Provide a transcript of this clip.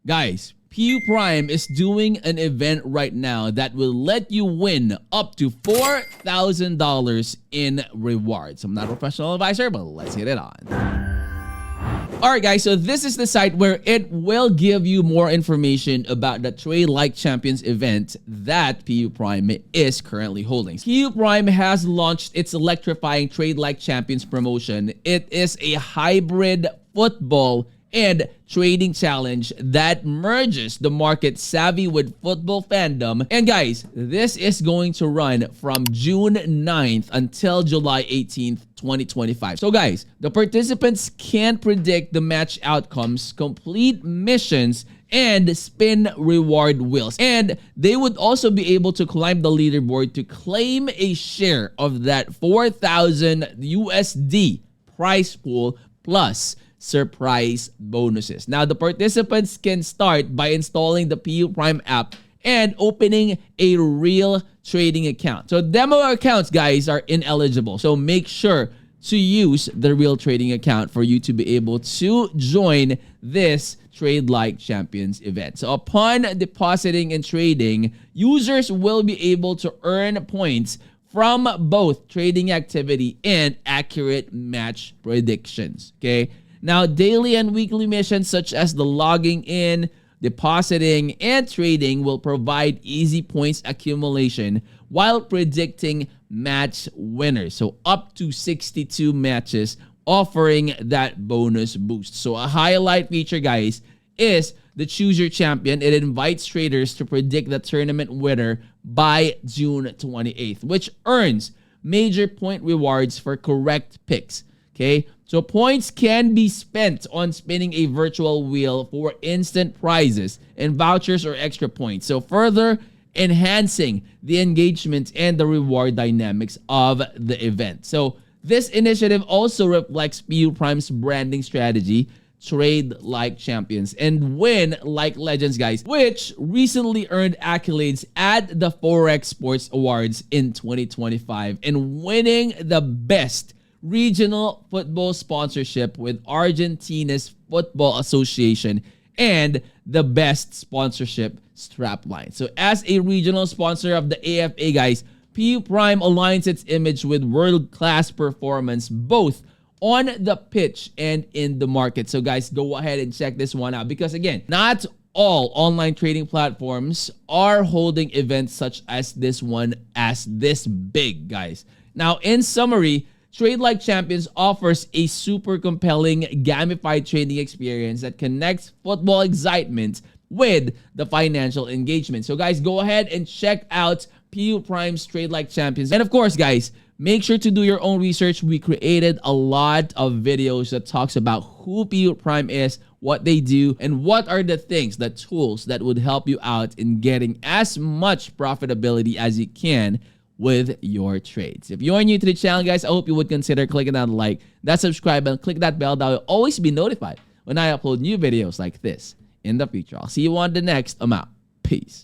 Guys, PU Prime is doing an event right now that will let you win up to $4,000 in rewards. I'm not a professional advisor, but let's hit it on. Alright guys, so this is the site where it will give you more information about the Trade Like Champions event that PU Prime is currently holding. PU Prime has launched its Electrifying Trade Like Champions promotion. It is a hybrid football and trading challenge that merges the market savvy with football fandom. And guys, this is going to run from June 9th until July 18th, 2025. So guys, the participants can predict the match outcomes, complete missions, and spin reward wheels. And they would also be able to climb the leaderboard to claim a share of that 4,000 USD prize pool plus surprise bonuses. Now, the participants can start by installing the PU Prime app and opening a real trading account. So demo accounts, guys, are ineligible. So make sure to use the real trading account for you to be able to join this Trade Like Champions event. So upon depositing and trading, users will be able to earn points from both trading activity and accurate match predictions. Okay. Now, daily and weekly missions such as the logging in, depositing, and trading will provide easy points accumulation while predicting match winners. So up to 62 matches offering that bonus boost. So a highlight feature, guys, is the Choose Your Champion. It invites traders to predict the tournament winner by June 28th, which earns major point rewards for correct picks. Okay, so points can be spent on spinning a virtual wheel for instant prizes and vouchers or extra points. So further enhancing the engagement and the reward dynamics of the event. So this initiative also reflects PU Prime's branding strategy, Trade Like Champions and Win Like Legends, guys, which recently earned accolades at the Forex Sports Awards in 2025 and winning the best regional football sponsorship with Argentina's Football Association and the best sponsorship strapline. So as a regional sponsor of the AFA, guys, PU Prime aligns its image with world-class performance both on the pitch and in the market. So guys, go ahead and check this one out because again, not all online trading platforms are holding events such as this one as this big, guys. Now, in summary, Trade Like Champions offers a super compelling gamified trading experience that connects football excitement with the financial engagement. So guys, go ahead and check out PU Prime's Trade Like Champions. And of course, guys, make sure to do your own research. We created a lot of videos that talks about who PU Prime is, what they do, and what are the things, the tools that would help you out in getting as much profitability as you can with your trades. If you are new to the channel, guys, I hope you would consider clicking that like, that subscribe, and click that bell that will always be notified when I upload new videos like this in the future. I'll see you on the next. I'm out. Peace.